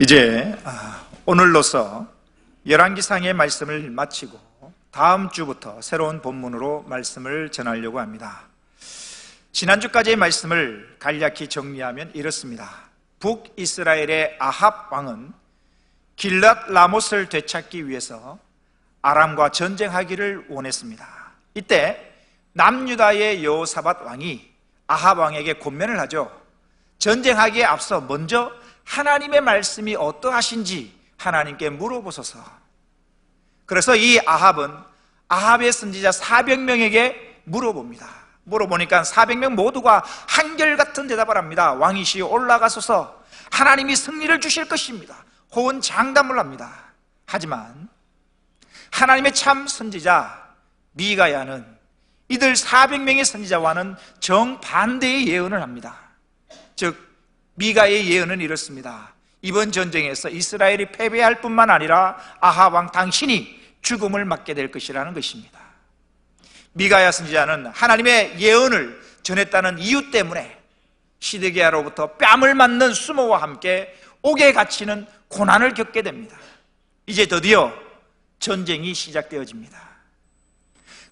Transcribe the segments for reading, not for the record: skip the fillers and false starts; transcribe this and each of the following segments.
이제 오늘로서 열왕기상의 말씀을 마치고 다음 주부터 새로운 본문으로 말씀을 전하려고 합니다. 지난주까지의 말씀을 간략히 정리하면 이렇습니다. 북이스라엘의 아합 왕은 길랏 라못을 되찾기 위해서 아람과 전쟁하기를 원했습니다. 이때 남유다의 여호사밧 왕이 아합 왕에게 권면을 하죠. 전쟁하기에 앞서 먼저 하나님의 말씀이 어떠하신지 하나님께 물어보소서. 그래서 이 아합은 아합의 선지자 400명에게 물어봅니다. 물어보니까 400명 모두가 한결같은 대답을 합니다. 왕이시여 올라가소서, 하나님이 승리를 주실 것입니다. 호언장담을 합니다. 하지만 하나님의 참 선지자 미가야는 이들 400명의 선지자와는 정반대의 예언을 합니다. 즉 미가의 예언은 이렇습니다. 이번 전쟁에서 이스라엘이 패배할 뿐만 아니라 아합 왕 당신이 죽음을 맞게 될 것이라는 것입니다. 미가야 선지자는 하나님의 예언을 전했다는 이유 때문에 시드기야로부터 뺨을 맞는 수모와 함께 옥에 갇히는 고난을 겪게 됩니다. 이제 드디어 전쟁이 시작되어집니다.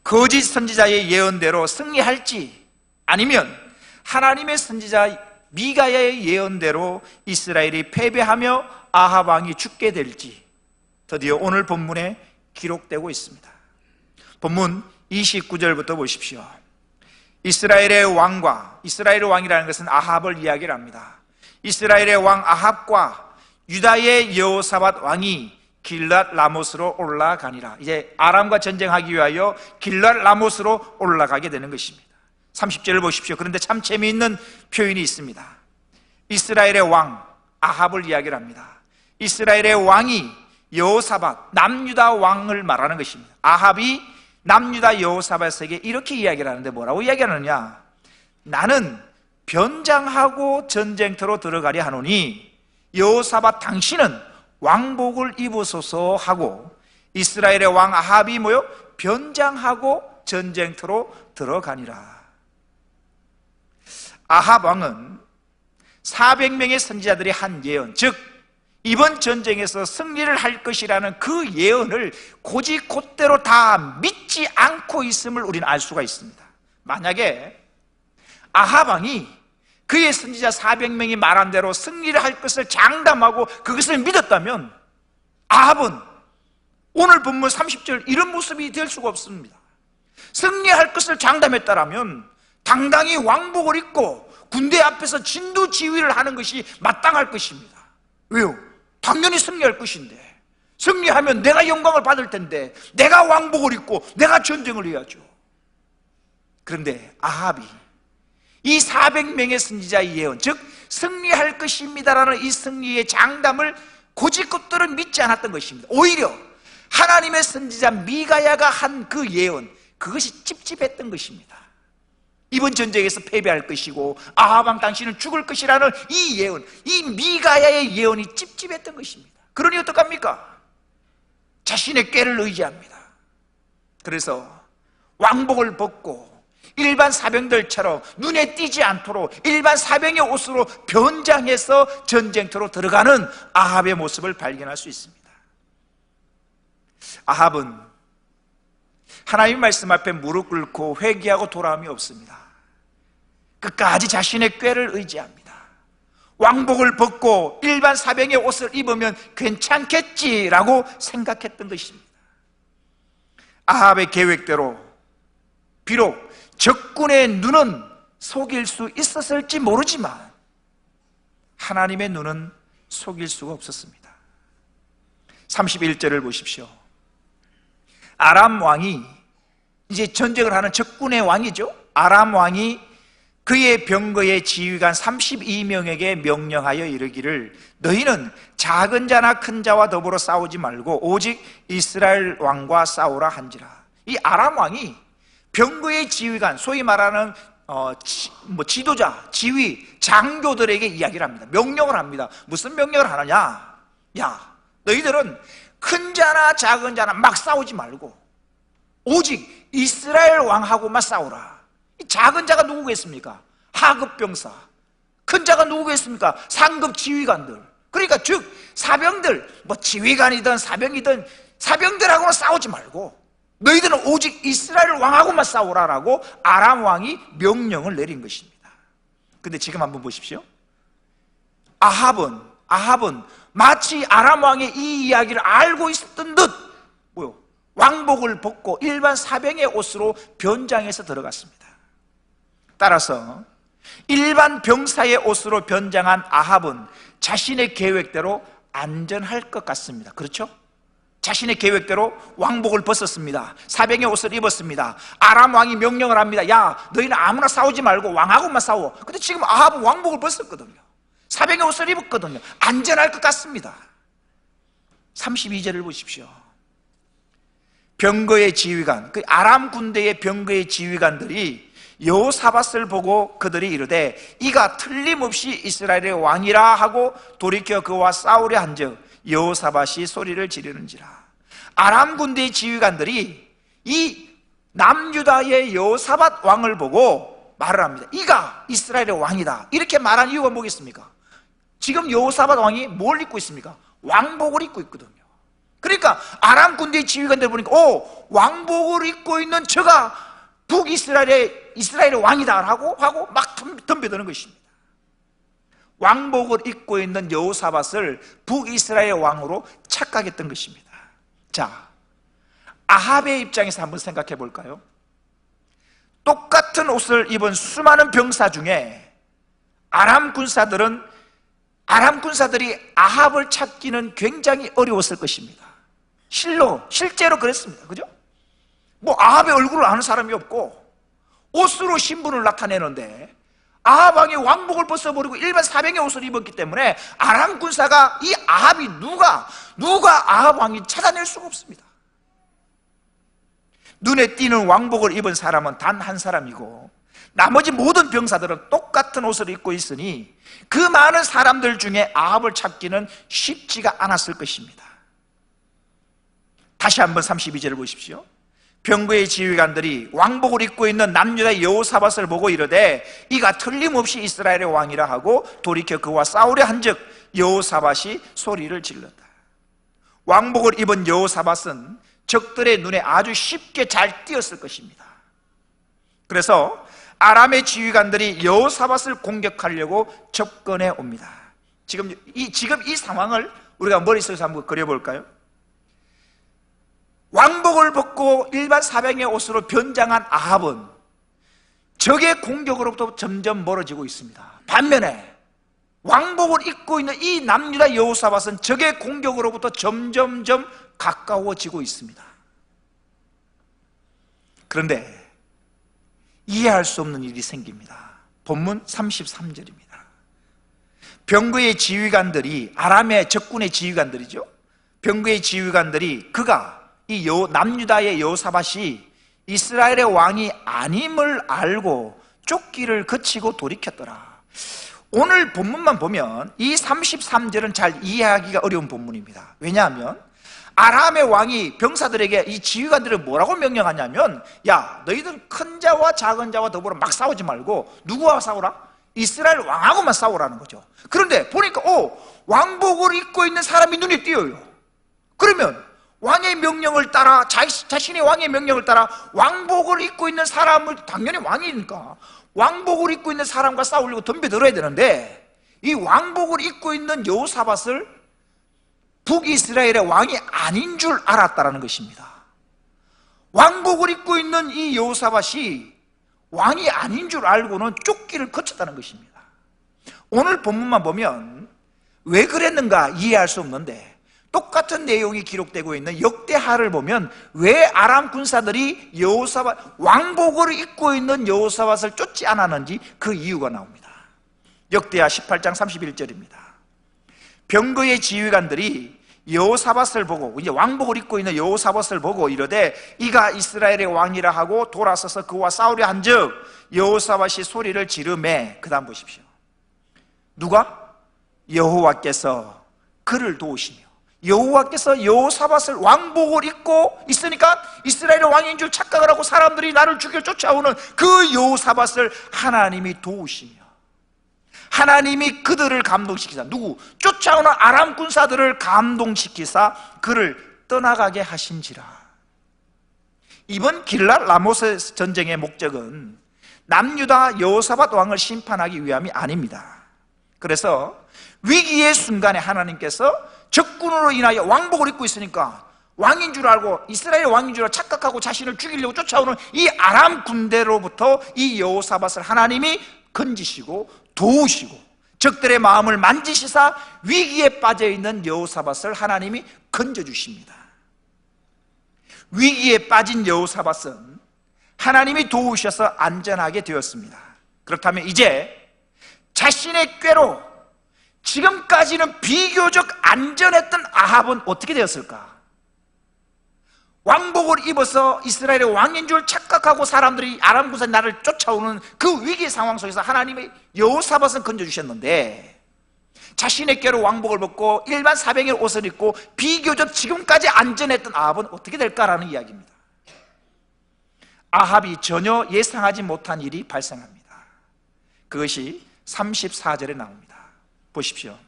거짓 선지자의 예언대로 승리할지 아니면 하나님의 선지자 미가야의 예언대로 이스라엘이 패배하며 아합 왕이 죽게 될지 드디어 오늘 본문에 기록되고 있습니다. 본문 29절부터 보십시오. 이스라엘의 왕이라는 것은 아합을 이야기를 합니다. 이스라엘의 왕 아합과 유다의 여호사밧 왕이 길랏 라못으로 올라가니라. 이제 아람과 전쟁하기 위하여 길랏 라못으로 올라가게 되는 것입니다. 30절을 보십시오. 그런데 참 재미있는 표현이 있습니다. 이스라엘의 왕 아합을 이야기를 합니다. 이스라엘의 왕이 여호사밧 남유다 왕을 말하는 것입니다. 아합이 남유다 여호사밧에게 이렇게 이야기를 하는데 뭐라고 이야기하느냐? 나는 변장하고 전쟁터로 들어가려 하노니 여호사밧 당신은 왕복을 입으소서 하고 이스라엘의 왕 아합이 변장하고 전쟁터로 들어가니라. 아합 왕은 400명의 선지자들이 한 예언, 즉 이번 전쟁에서 승리를 할 것이라는 그 예언을 곧이곧대로 다 믿지 않고 있음을 우리는 알 수가 있습니다. 만약에 아합 왕이 그의 선지자 400명이 말한 대로 승리를 할 것을 장담하고 그것을 믿었다면 아합은 오늘 본문 30절 이런 모습이 될 수가 없습니다. 승리할 것을 장담했다라면 당당히 왕복을 입고 군대 앞에서 진두지휘를 하는 것이 마땅할 것입니다. 왜요? 당연히 승리할 것인데, 승리하면 내가 영광을 받을 텐데 내가 왕복을 입고 내가 전쟁을 해야죠. 그런데 아합이 이 400명의 선지자의 예언, 즉 승리할 것입니다라는 이 승리의 장담을 곧이곧대로 믿지 않았던 것입니다. 오히려 하나님의 선지자 미가야가 한 그 예언, 그것이 찝찝했던 것입니다. 이번 전쟁에서 패배할 것이고 아합 왕 당신은 죽을 것이라는 이 예언, 이 미가야의 예언이 찝찝했던 것입니다. 그러니 어떡합니까? 자신의 꾀를 의지합니다. 그래서 왕복을 벗고 일반 사병들처럼 눈에 띄지 않도록 일반 사병의 옷으로 변장해서 전쟁터로 들어가는 아합의 모습을 발견할 수 있습니다. 아합은 하나님의 말씀 앞에 무릎 꿇고 회개하고 돌아옴이 없습니다. 끝까지 자신의 꾀를 의지합니다. 왕복을 벗고 일반 사병의 옷을 입으면 괜찮겠지라고 생각했던 것입니다. 아합의 계획대로 비록 적군의 눈은 속일 수 있었을지 모르지만 하나님의 눈은 속일 수가 없었습니다. 31절을 보십시오. 아람 왕이 이제 전쟁을 하는 적군의 왕이죠. 아람 왕이 그의 병거의 지휘관 32명에게 명령하여 이르기를 너희는 작은 자나 큰 자와 더불어 싸우지 말고 오직 이스라엘 왕과 싸우라 한지라. 이 아람 왕이 병거의 지휘관, 소위 말하는 지도자, 지휘, 장교들에게 이야기를 합니다. 명령을 합니다. 무슨 명령을 하느냐? 야, 너희들은 큰 자나 작은 자나 막 싸우지 말고 오직 이스라엘 왕하고만 싸우라. 이 작은 자가 누구겠습니까? 하급 병사. 큰 자가 누구겠습니까? 상급 지휘관들. 그러니까 즉 사병들, 뭐 지휘관이든 사병이든 사병들하고는 싸우지 말고 너희들은 오직 이스라엘 왕하고만 싸우라라고 아람 왕이 명령을 내린 것입니다. 근데 지금 한번 보십시오. 아합은 마치 아람 왕의 이 이야기를 알고 있었던 듯 왕복을 벗고 일반 사병의 옷으로 변장해서 들어갔습니다. 따라서 일반 병사의 옷으로 변장한 아합은 자신의 계획대로 안전할 것 같습니다. 그렇죠? 자신의 계획대로 왕복을 벗었습니다. 사병의 옷을 입었습니다. 아람 왕이 명령을 합니다. 야, 너희는 아무나 싸우지 말고 왕하고만 싸워. 근데 지금 아합은 왕복을 벗었거든요. 사병의 옷을 입었거든요. 안전할 것 같습니다. 32절을 보십시오. 병거의 지휘관, 그 아람 군대의 병거의 지휘관들이 여호사밧을 보고 그들이 이르되 이가 틀림없이 이스라엘의 왕이라 하고 돌이켜 그와 싸우려 한즉 여호사밧이 소리를 지르는지라. 아람 군대의 지휘관들이 이 남유다의 여호사밧 왕을 보고 말을 합니다. 이가 이스라엘의 왕이다. 이렇게 말한 이유가 뭐겠습니까? 지금 여호사밧 왕이 뭘 입고 있습니까? 왕복을 입고 있거든요. 그러니까 아람 군대의 지휘관들 보니까 왕복을 입고 있는 저가 북이스라엘의 왕이다 하고 막 덤벼드는 것입니다. 왕복을 입고 있는 여호사밧을 북이스라엘 왕으로 착각했던 것입니다. 자, 아합의 입장에서 한번 생각해 볼까요? 똑같은 옷을 입은 수많은 병사 중에 아람 군사들이 아합을 찾기는 굉장히 어려웠을 것입니다. 실제로 그랬습니다. 그죠? 뭐 아합의 얼굴을 아는 사람이 없고 옷으로 신분을 나타내는데 아합 왕이 왕복을 벗어버리고 일반 사병의 옷을 입었기 때문에 아람 군사가 이 아합이 누가 아합 왕이 찾아낼 수가 없습니다. 눈에 띄는 왕복을 입은 사람은 단 한 사람이고 나머지 모든 병사들은 똑같은 옷을 입고 있으니 그 많은 사람들 중에 아합을 찾기는 쉽지가 않았을 것입니다. 다시 한번 32절을 보십시오. 병거의 지휘관들이 왕복을 입고 있는 남유다 여호사밧을 보고 이르되 이가 틀림없이 이스라엘의 왕이라 하고 돌이켜 그와 싸우려 한즉 여호사밧이 소리를 질렀다. 왕복을 입은 여호사밧은 적들의 눈에 아주 쉽게 잘 띄었을 것입니다. 그래서 아람의 지휘관들이 여호사밧을 공격하려고 접근해 옵니다. 지금 이 상황을 우리가 머릿속에서 한번 그려볼까요? 왕복을 벗고 일반 사병의 옷으로 변장한 아합은 적의 공격으로부터 점점 멀어지고 있습니다. 반면에 왕복을 입고 있는 이 남유다 여호사밧은 적의 공격으로부터 점점점 가까워지고 있습니다. 그런데 이해할 수 없는 일이 생깁니다. 본문 33절입니다. 병거의 지휘관들이, 아람의 적군의 지휘관들이죠. 병거의 지휘관들이 이 남유다의 여호사밧이 이스라엘의 왕이 아님을 알고 쫓기를 그치고 돌이켰더라. 오늘 본문만 보면 이 33절은 잘 이해하기가 어려운 본문입니다. 왜냐하면 아람의 왕이 병사들에게 이 지휘관들을 뭐라고 명령하냐면 야, 너희들 큰 자와 작은 자와 더불어 막 싸우지 말고 누구와 싸우라? 이스라엘 왕하고만 싸우라는 거죠. 그런데 보니까 왕복을 입고 있는 사람이 눈에 띄어요. 그러면 왕의 명령을 따라 자신의 왕의 명령을 따라 왕복을 입고 있는 사람을, 당연히 왕이니까 왕복을 입고 있는 사람과 싸우려고 덤벼들어야 되는데 이 왕복을 입고 있는 여호사밧을 북이스라엘의 왕이 아닌 줄 알았다라는 것입니다. 왕복을 입고 있는 이 여호사밧이 왕이 아닌 줄 알고는 쫓기를 거쳤다는 것입니다. 오늘 본문만 보면 왜 그랬는가 이해할 수 없는데 똑같은 내용이 기록되고 있는 역대하를 보면 왜 아람 군사들이 왕복을 입고 있는 여호사밧을 쫓지 않았는지 그 이유가 나옵니다. 역대하 18장 31절입니다. 병거의 지휘관들이 여호사밧을 보고, 이제 왕복을 입고 있는 여호사밧을 보고 이르되 이가 이스라엘의 왕이라 하고 돌아서서 그와 싸우려 한즉 여호사밧이 소리를 지르매, 그 다음 보십시오. 누가? 여호와께서 그를 도우시며, 여호와께서 여호사밧을 왕복을 입고 있으니까 이스라엘의 왕인 줄 착각을 하고 사람들이 나를 죽여 쫓아오는 그 여호사밧을 하나님이 도우시며, 하나님이 그들을 감동시키사, 누구? 쫓아오는 아람 군사들을 감동시키사 그를 떠나가게 하신지라. 이번 길랏 라모스 전쟁의 목적은 남유다 여호사밧 왕을 심판하기 위함이 아닙니다. 그래서 위기의 순간에 하나님께서 적군으로 인하여 왕복을 입고 있으니까 왕인 줄 알고, 이스라엘 왕인 줄 알고 착각하고 자신을 죽이려고 쫓아오는 이 아람 군대로부터 이 여호사밧을 하나님이 건지시고 도우시고 적들의 마음을 만지시사 위기에 빠져있는 여호사밧을 하나님이 건져주십니다. 위기에 빠진 여호사밧은 하나님이 도우셔서 안전하게 되었습니다. 그렇다면 이제 자신의 꾀로 지금까지는 비교적 안전했던 아합은 어떻게 되었을까? 왕복을 입어서 이스라엘의 왕인 줄 착각하고 사람들이 아람 군사 나를 쫓아오는 그 위기 상황 속에서 하나님의 여호사밧은 건져주셨는데, 자신의 꾀로 왕복을 벗고 일반 사병의 옷을 입고 비교적 지금까지 안전했던 아합은 어떻게 될까라는 이야기입니다. 아합이 전혀 예상하지 못한 일이 발생합니다. 그것이 34절에 나옵니다. 보십시오.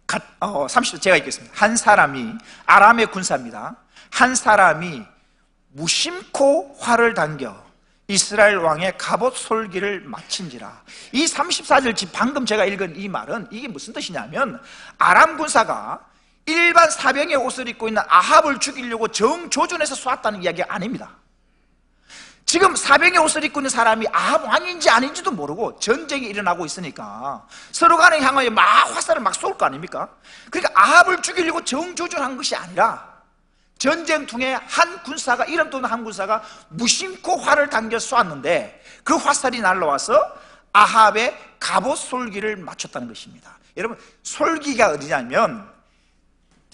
30절 제가 읽겠습니다. 한 사람이, 아람의 군사입니다. 한 사람이 무심코 활을 당겨 이스라엘 왕의 갑옷 솔기를 마친지라. 이 34절 지금 방금 제가 읽은 이 말은 이게 무슨 뜻이냐면, 아람 군사가 일반 사병의 옷을 입고 있는 아합을 죽이려고 정조준해서 쏘았다는 이야기가 아닙니다. 지금 사병의 옷을 입고 있는 사람이 아합 왕인지 아닌지도 모르고 전쟁이 일어나고 있으니까 서로 간에 향하여 막 화살을 막 쏠 거 아닙니까? 그러니까 아합을 죽이려고 정조준한 것이 아니라 전쟁통에 한 군사가, 이름 또는 한 군사가 무심코 활을 당겨 쏘았는데 그 화살이 날라와서 아합의 갑옷 솔기를 맞췄다는 것입니다. 여러분, 솔기가 어디냐면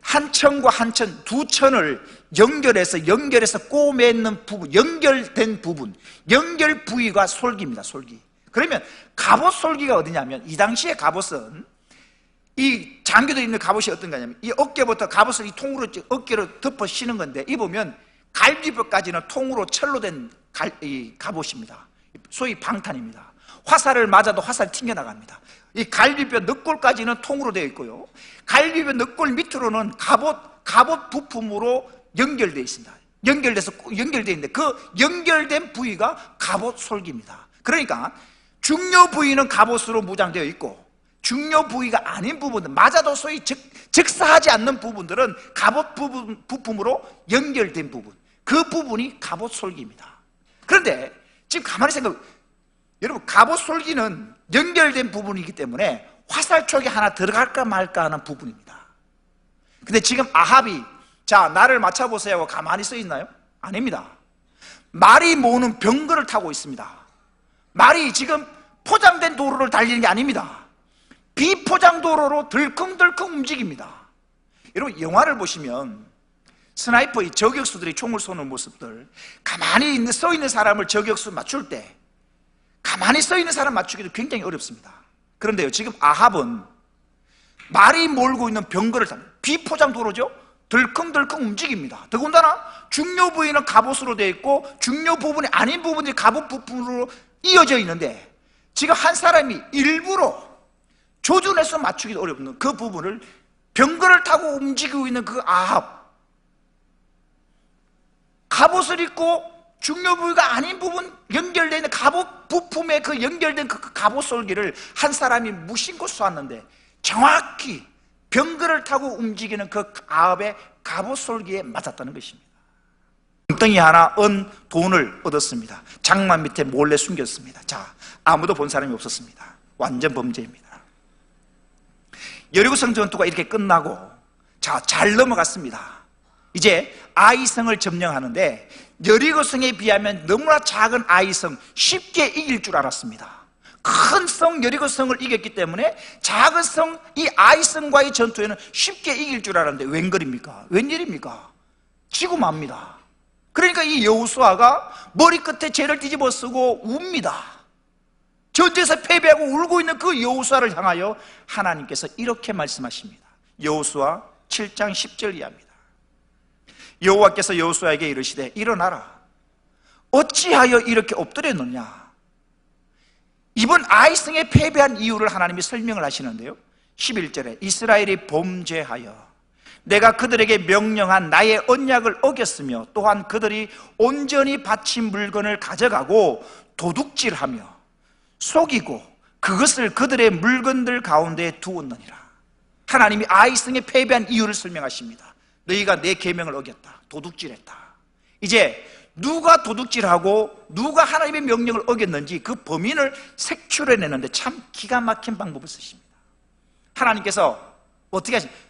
한 천과 한 천, 두 천을 연결해서 꼬매는 부분, 연결된 부분, 연결 부위가 솔기입니다. 솔기. 그러면 갑옷 솔기가 어디냐면, 이 당시에 갑옷은, 이 장교들 입는 갑옷이 어떤 거냐면 이 어깨부터 갑옷을 이 통으로 어깨로 덮어 씌는 건데, 입으면 갈비뼈까지는 통으로 철로 된 이 갑옷입니다. 소위 방탄입니다. 화살을 맞아도 화살이 튕겨나갑니다. 이 갈비뼈 늑골까지는 통으로 되어 있고요, 갈비뼈 늑골 밑으로는 갑옷 부품으로 연결되어 있습니다. 연결되어 있는데 그 연결된 부위가 갑옷 솔기입니다. 그러니까 중요 부위는 갑옷으로 무장되어 있고 중요 부위가 아닌 부분들, 맞아도 소위 즉사하지 않는 부분들은 갑옷 부품으로 연결된 부분, 그 부분이 갑옷 솔기입니다. 그런데 지금 가만히 여러분, 갑옷 솔기는 연결된 부분이기 때문에 화살촉이 하나 들어갈까 말까 하는 부분입니다. 근데 지금 아합이, 자, 나를 맞춰보세요 하고 가만히 서 있나요? 아닙니다. 말이 모으는 병거를 타고 있습니다. 말이 지금 포장된 도로를 달리는 게 아닙니다. 비포장 도로로 덜컹덜컹 움직입니다. 여러분, 영화를 보시면 스나이퍼, 저격수들이 총을 쏘는 모습들, 가만히 서 있는 사람을 저격수 맞출 때 가만히 서 있는 사람 맞추기도 굉장히 어렵습니다. 그런데요, 지금 아합은 말이 몰고 있는 병거를 타는, 비포장 도로죠? 덜컹덜컹 움직입니다. 더군다나 중요 부위는 갑옷으로 되어 있고 중요 부분이 아닌 부분들이 갑옷 부품으로 이어져 있는데, 지금 한 사람이 일부러 조준해서 맞추기도 어렵는 그 부분을 병거를 타고 움직이고 있는 그 아합, 갑옷을 입고 중요 부위가 아닌 부분 연결되어 있는 갑옷 부품에 그 연결된 그 갑옷 솔기를 한 사람이 무심코 쏘았는데 정확히 병거를 타고 움직이는 그 아합의 갑옷 솔기에 맞았다는 것입니다. 덩이 하나 은 돈을 얻었습니다. 장막 밑에 몰래 숨겼습니다. 자, 아무도 본 사람이 없었습니다. 완전 범죄입니다. 여리고성 전투가 이렇게 끝나고, 자, 잘 넘어갔습니다. 이제 아이성을 점령하는데 여리고성에 비하면 너무나 작은 아이성, 쉽게 이길 줄 알았습니다. 큰 성 여리고성을 이겼기 때문에 작은 성 이 아이성과의 전투에는 쉽게 이길 줄 알았는데 웬걸입니까? 웬일입니까? 지고 맙니다. 그러니까 이 여호수아가 머리끝에 죄를 뒤집어 쓰고 웁니다. 전쟁에서 패배하고 울고 있는 그 여호수아를 향하여 하나님께서 이렇게 말씀하십니다. 여호수아 7장 10절 이하입니다. 여호와께서 여호수아에게 이르시되 일어나라, 어찌하여 이렇게 엎드렸느냐? 이번 아이성에 패배한 이유를 하나님이 설명을 하시는데요, 11절에 이스라엘이 범죄하여 내가 그들에게 명령한 나의 언약을 어겼으며 또한 그들이 온전히 바친 물건을 가져가고 도둑질하며 속이고 그것을 그들의 물건들 가운데 두었느니라. 하나님이 아이성에 패배한 이유를 설명하십니다. 너희가 내 계명을 어겼다, 도둑질했다. 이제 누가 도둑질하고 누가 하나님의 명령을 어겼는지 그 범인을 색출해내는데 참 기가 막힌 방법을 쓰십니다. 하나님께서 어떻게 하십니까?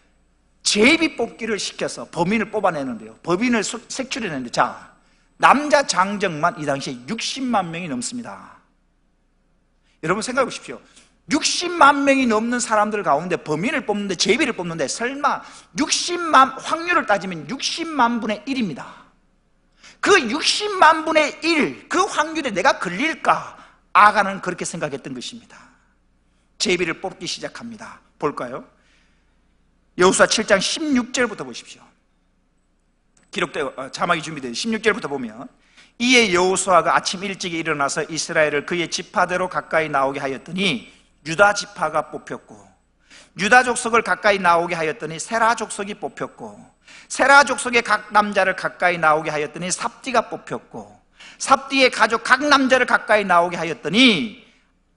제비 뽑기를 시켜서 범인을 뽑아내는데요, 범인을 색출해내는데, 자, 남자 장정만 이 당시에 60만 명이 넘습니다. 여러분 생각해 보십시오. 60만 명이 넘는 사람들 가운데 범인을 뽑는데, 제비를 뽑는데, 설마 60만, 확률을 따지면 60만 분의 1입니다. 그 60만 분의 1, 그 확률에 내가 걸릴까? 아가는 그렇게 생각했던 것입니다. 제비를 뽑기 시작합니다. 볼까요? 여호수아 7장 16절부터 보십시오. 기록되어 자막이 준비되어 16절부터 보면, 이에 여호수아가 아침 일찍이 일어나서 이스라엘을 그의 지파대로 가까이 나오게 하였더니 유다 지파가 뽑혔고, 유다 족속을 가까이 나오게 하였더니 세라 족속이 뽑혔고, 세라 족속의 각 남자를 가까이 나오게 하였더니 삽디가 뽑혔고, 삽디의 가족 각 남자를 가까이 나오게 하였더니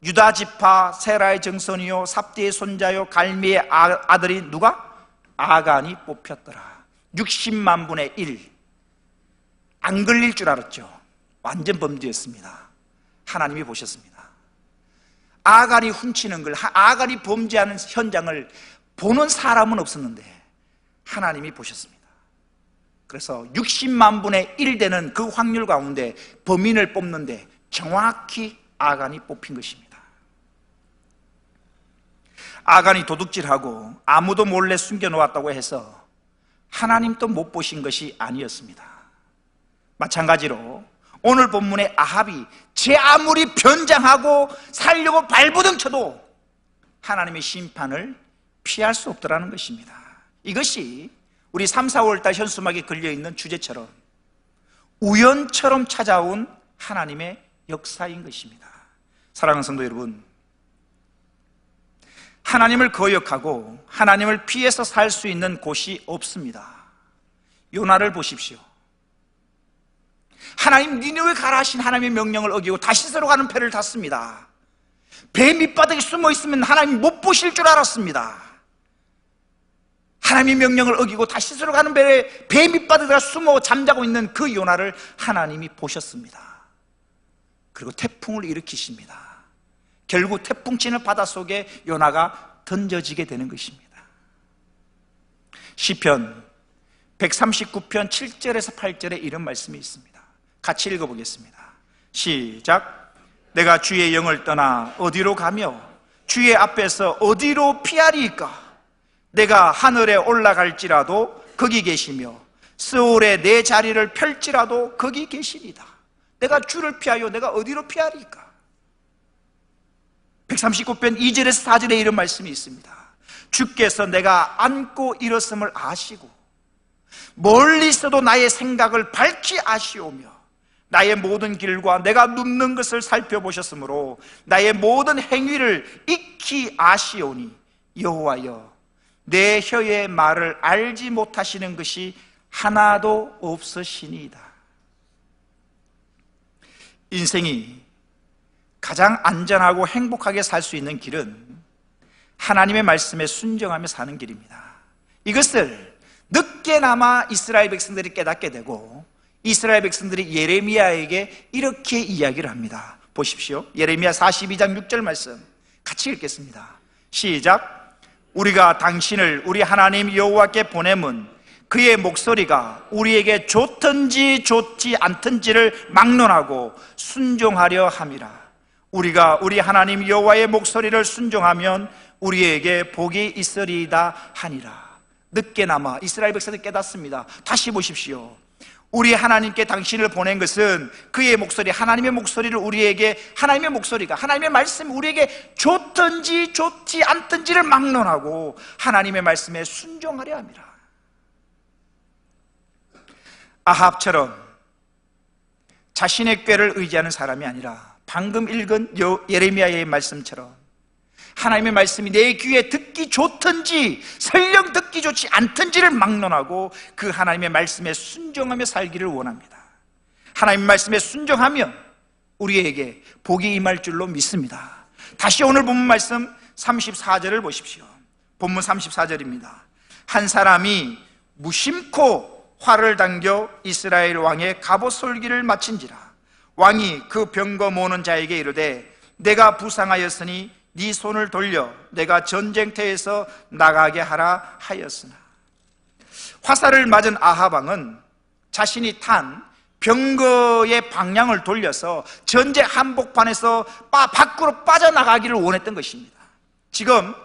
유다 지파 세라의 정손이요 삽디의 손자요 갈미의 아들이 누가? 아간이 뽑혔더라. 60만 분의 1. 안 걸릴 줄 알았죠. 완전 범죄였습니다. 하나님이 보셨습니다. 아간이 훔치는 걸, 아간이 범죄하는 현장을 보는 사람은 없었는데 하나님이 보셨습니다. 그래서 60만 분의 1 되는 그 확률 가운데 범인을 뽑는데 정확히 아간이 뽑힌 것입니다. 아간이 도둑질하고 아무도 몰래 숨겨놓았다고 해서 하나님도 못 보신 것이 아니었습니다. 마찬가지로 오늘 본문의 아합이 제 아무리 변장하고 살려고 발부둥 쳐도 하나님의 심판을 피할 수 없더라는 것입니다. 이것이 우리 3, 4월달 현수막에 걸려있는 주제처럼 우연처럼 찾아온 하나님의 역사인 것입니다. 사랑하는 성도 여러분, 하나님을 거역하고 하나님을 피해서 살 수 있는 곳이 없습니다. 요나를 보십시오. 하나님 니느웨 가라 하신 하나님의 명령을 어기고 다시스로 가는 배를 탔습니다. 배 밑바닥에 숨어 있으면 하나님 못 보실 줄 알았습니다. 하나님의 명령을 어기고 다시스로 가는 배 밑바닥에 숨어 잠자고 있는 그 요나를 하나님이 보셨습니다. 그리고 태풍을 일으키십니다. 결국 태풍 치는 바닷속에 요나가 던져지게 되는 것입니다. 시편 139편 7절에서 8절에 이런 말씀이 있습니다. 같이 읽어보겠습니다. 시작. 내가 주의 영을 떠나 어디로 가며 주의 앞에서 어디로 피하리이까? 내가 하늘에 올라갈지라도 거기 계시며 스올에 내 자리를 펼지라도 거기 계시리다. 내가 주를 피하여 내가 어디로 피하리이까? 139편 2절에서 4절에 이런 말씀이 있습니다. 주께서 내가 앉고 일었음을 아시고 멀리서도 나의 생각을 밝히 아시오며 나의 모든 길과 내가 눕는 것을 살펴보셨으므로 나의 모든 행위를 익히 아시오니 여호와여, 내 혀의 말을 알지 못하시는 것이 하나도 없으시니이다. 인생이 가장 안전하고 행복하게 살 수 있는 길은 하나님의 말씀에 순종하며 사는 길입니다. 이것을 늦게나마 이스라엘 백성들이 깨닫게 되고 이스라엘 백성들이 예레미야에게 이렇게 이야기를 합니다. 보십시오. 예레미야 42장 6절 말씀 같이 읽겠습니다. 시작. 우리가 당신을 우리 하나님 여호와께 보냄은 그의 목소리가 우리에게 좋든지 좋지 않든지를 막론하고 순종하려 함이라. 우리가 우리 하나님 여호와의 목소리를 순종하면 우리에게 복이 있으리이다 하니라. 늦게나마 이스라엘 백성들이 깨닫습니다. 다시 보십시오. 우리 하나님께 당신을 보낸 것은 그의 목소리, 하나님의 목소리를 우리에게, 하나님의 목소리가, 하나님의 말씀이 우리에게 좋든지 좋지 않든지를 막론하고 하나님의 말씀에 순종하려 합니다. 아합처럼 자신의 꾀를 의지하는 사람이 아니라 방금 읽은 예레미야의 말씀처럼 하나님의 말씀이 내 귀에 듣기 좋든지 설령 듣기 좋지 않든지를 막론하고 그 하나님의 말씀에 순종하며 살기를 원합니다. 하나님의 말씀에 순종하면 우리에게 복이 임할 줄로 믿습니다. 다시 오늘 본문 말씀 34절을 보십시오. 본문 34절입니다. 한 사람이 무심코 활을 당겨 이스라엘 왕의 갑옷 솔기를 마친지라. 왕이 그 병거 모으는 자에게 이르되 내가 부상하였으니 네 손을 돌려 내가 전쟁터에서 나가게 하라 하였으나. 화살을 맞은 아합 왕은 자신이 탄 병거의 방향을 돌려서 전쟁 한복판에서 밖으로 빠져나가기를 원했던 것입니다. 지금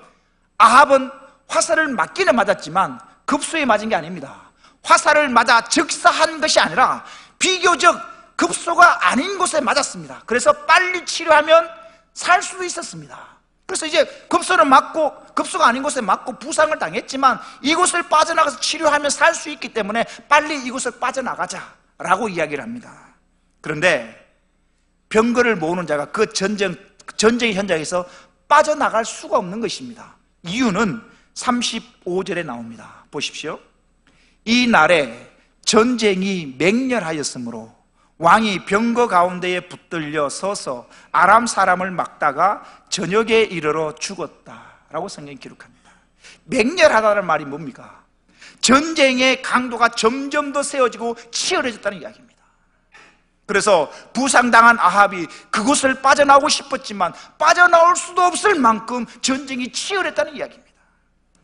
아합은 화살을 맞기는 맞았지만 급소에 맞은 게 아닙니다. 화살을 맞아 즉사한 것이 아니라 비교적 급소가 아닌 곳에 맞았습니다. 그래서 빨리 치료하면 살 수도 있었습니다. 그래서 이제 급소를 맞고 급소가 아닌 곳에 맞고 부상을 당했지만 이곳을 빠져나가서 치료하면 살 수 있기 때문에 빨리 이곳을 빠져나가자라고 이야기를 합니다. 그런데 병거를 모으는 자가 그 전쟁의 현장에서 빠져나갈 수가 없는 것입니다. 이유는 35절에 나옵니다. 보십시오. 이 날에 전쟁이 맹렬하였으므로 왕이 병거 가운데에 붙들려 서서 아람 사람을 막다가 저녁에 이르러 죽었다라고 성경이 기록합니다. 맹렬하다는 말이 뭡니까? 전쟁의 강도가 점점 더 세워지고 치열해졌다는 이야기입니다. 그래서 부상당한 아합이 그곳을 빠져나오고 싶었지만 빠져나올 수도 없을 만큼 전쟁이 치열했다는 이야기입니다.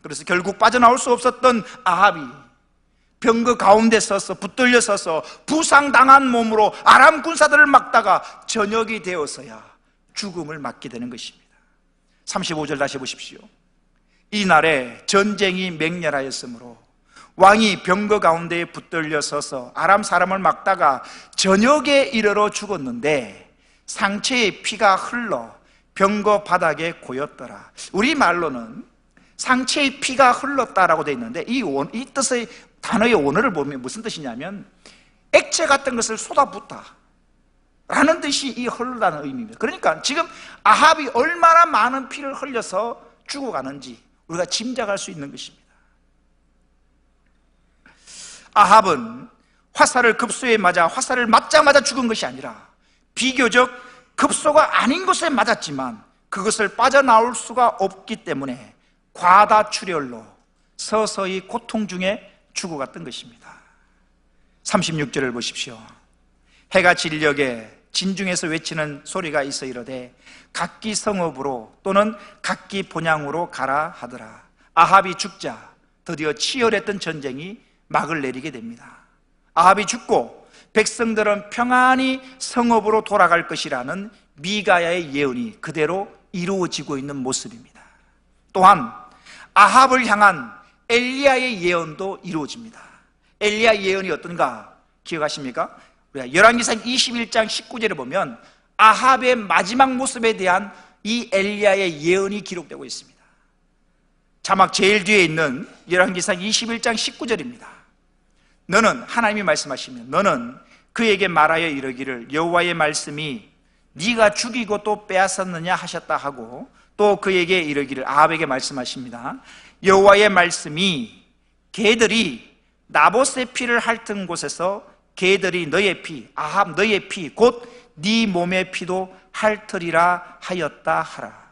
그래서 결국 빠져나올 수 없었던 아합이 병거 가운데 서서 붙들려 서서 부상당한 몸으로 아람 군사들을 막다가 저녁이 되어서야 죽음을 맞게 되는 것입니다. 35절 다시 보십시오. 이 날에 전쟁이 맹렬하였으므로 왕이 병거 가운데에 붙들려 서서 아람 사람을 막다가 저녁에 이르러 죽었는데 상체에 피가 흘러 병거 바닥에 고였더라. 우리말로는 상체에 피가 흘렀다라고 되어 있는데 이 뜻의 단어의 원어를 보면 무슨 뜻이냐면 액체 같은 것을 쏟아붓다 라는 뜻이 이 흘러라는 의미입니다. 그러니까 지금 아합이 얼마나 많은 피를 흘려서 죽어가는지 우리가 짐작할 수 있는 것입니다. 아합은 화살을 급소에 맞아 화살을 맞자마자 죽은 것이 아니라 비교적 급소가 아닌 곳에 맞았지만 그것을 빠져나올 수가 없기 때문에 과다출혈로 서서히 고통 중에 죽어갔던 것입니다. 36절을 보십시오. 해가 진녘에 진중에서 외치는 소리가 있어 이르되 각기 성읍으로 또는 각기 본향으로 가라 하더라. 아합이 죽자 드디어 치열했던 전쟁이 막을 내리게 됩니다. 아합이 죽고 백성들은 평안히 성읍으로 돌아갈 것이라는 미가야의 예언이 그대로 이루어지고 있는 모습입니다. 또한 아합을 향한 엘리야의 예언도 이루어집니다. 엘리야 예언이 어떤가 기억하십니까? 우리가 열왕기상 21장 19절에 보면 아합의 마지막 모습에 대한 이 엘리야의 예언이 기록되고 있습니다. 자막 제일 뒤에 있는 열왕기상 21장 19절입니다. 너는 하나님이 말씀하시면 너는 그에게 말하여 이르기를 여호와의 말씀이 네가 죽이고 또 빼앗았느냐 하셨다 하고 또 그에게 이르기를 아합에게 말씀하십니다. 여호와의 말씀이 개들이 나봇의 피를 핥은 곳에서 개들이 너의 피 아합 너의 피 곧 네 몸의 피도 핥으리라 하였다 하라.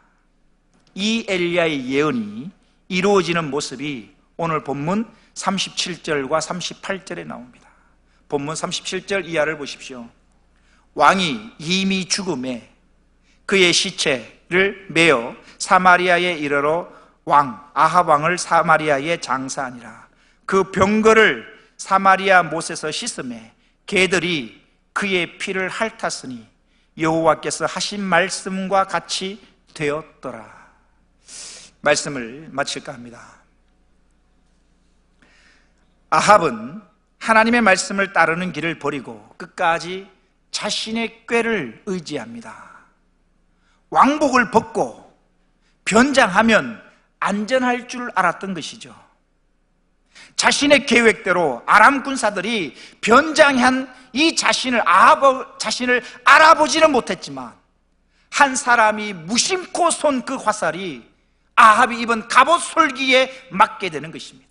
이 엘리야의 예언이 이루어지는 모습이 오늘 본문 37절과 38절에 나옵니다. 본문 37절 이하를 보십시오. 왕이 이미 죽음에 그의 시체를 메어 사마리아에 이르러 왕 아합 왕을 사마리아에 장사하니라. 그 병거를 사마리아 못에서 씻음에 개들이 그의 피를 핥았으니 여호와께서 하신 말씀과 같이 되었더라. 말씀을 마칠까 합니다. 아합은 하나님의 말씀을 따르는 길을 버리고 끝까지 자신의 꾀를 의지합니다. 왕복을 벗고 변장하면 안전할 줄 알았던 것이죠. 자신의 계획대로 아람 군사들이 변장한 이 자신을 알아보지는 못했지만 한 사람이 무심코 쏜 그 화살이 아합이 입은 갑옷 솔기에 맞게 되는 것입니다.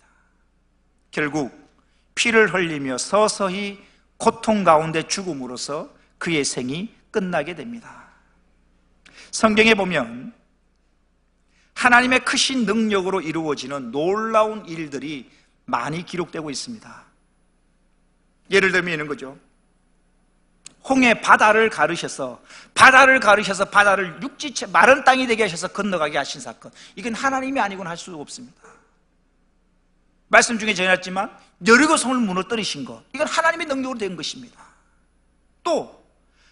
결국 피를 흘리며 서서히 고통 가운데 죽음으로써 그의 생이 끝나게 됩니다. 성경에 보면 하나님의 크신 능력으로 이루어지는 놀라운 일들이 많이 기록되고 있습니다. 예를 들면 이런 거죠. 홍해 바다를 가르셔서 바다를 육지체 마른 땅이 되게 하셔서 건너가게 하신 사건, 이건 하나님이 아니고는 할 수 없습니다. 말씀 중에 전했지만 여리고 성을 무너뜨리신 것, 이건 하나님의 능력으로 된 것입니다. 또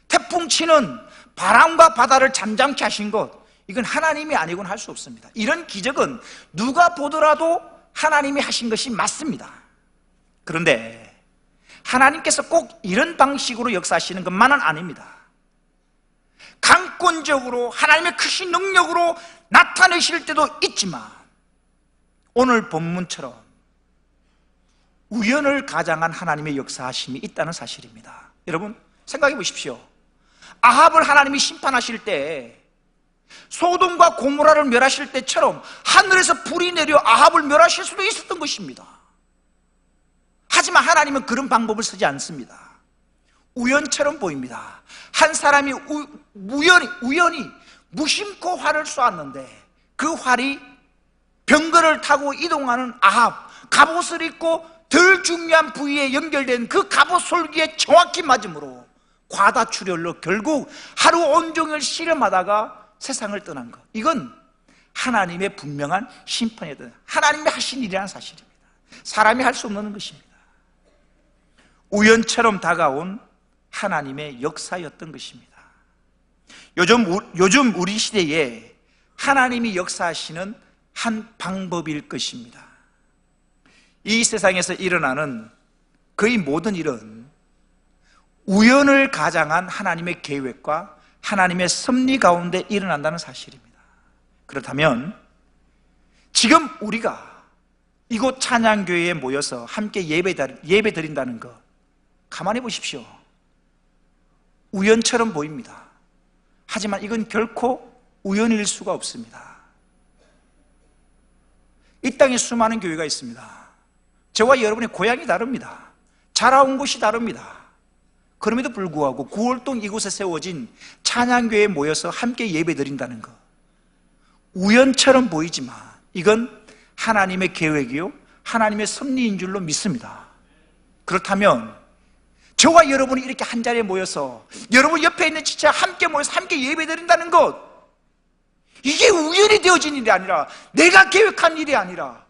태풍 치는 바람과 바다를 잠잠케 하신 것, 이건 하나님이 아니고는 할 수 없습니다. 이런 기적은 누가 보더라도 하나님이 하신 것이 맞습니다. 그런데 하나님께서 꼭 이런 방식으로 역사하시는 것만은 아닙니다. 강권적으로 하나님의 크신 능력으로 나타내실 때도 있지만 오늘 본문처럼 우연을 가장한 하나님의 역사하심이 있다는 사실입니다. 여러분 생각해 보십시오. 아합을 하나님이 심판하실 때 소돔과 고모라를 멸하실 때처럼 하늘에서 불이 내려 아합을 멸하실 수도 있었던 것입니다. 하지만 하나님은 그런 방법을 쓰지 않습니다. 우연처럼 보입니다. 한 사람이 우연히 무심코 활을 쏘았는데 그 활이 병거를 타고 이동하는 아합, 갑옷을 입고 덜 중요한 부위에 연결된 그 갑옷 솔기에 정확히 맞음으로 과다출혈로 결국 하루 온종일 씨름하다가 세상을 떠난 것, 이건 하나님의 분명한 심판이다. 하나님이 하신 일이라는 사실입니다. 사람이 할 수 없는 것입니다. 우연처럼 다가온 하나님의 역사였던 것입니다. 요즘 우리 시대에 하나님이 역사하시는 한 방법일 것입니다. 이 세상에서 일어나는 거의 모든 일은 우연을 가장한 하나님의 계획과 하나님의 섭리 가운데 일어난다는 사실입니다. 그렇다면 지금 우리가 이곳 찬양교회에 모여서 함께 예배 드린다는 것, 가만히 보십시오. 우연처럼 보입니다. 하지만 이건 결코 우연일 수가 없습니다. 이 땅에 수많은 교회가 있습니다. 저와 여러분의 고향이 다릅니다. 자라온 곳이 다릅니다. 그럼에도 불구하고 구월동 이곳에 세워진 찬양교회에 모여서 함께 예배드린다는 것, 우연처럼 보이지만 이건 하나님의 계획이요 하나님의 섭리인 줄로 믿습니다. 그렇다면 저와 여러분이 이렇게 한 자리에 모여서 여러분 옆에 있는 지체와 함께 모여서 함께 예배드린다는 것, 이게 우연히 되어진 일이 아니라 내가 계획한 일이 아니라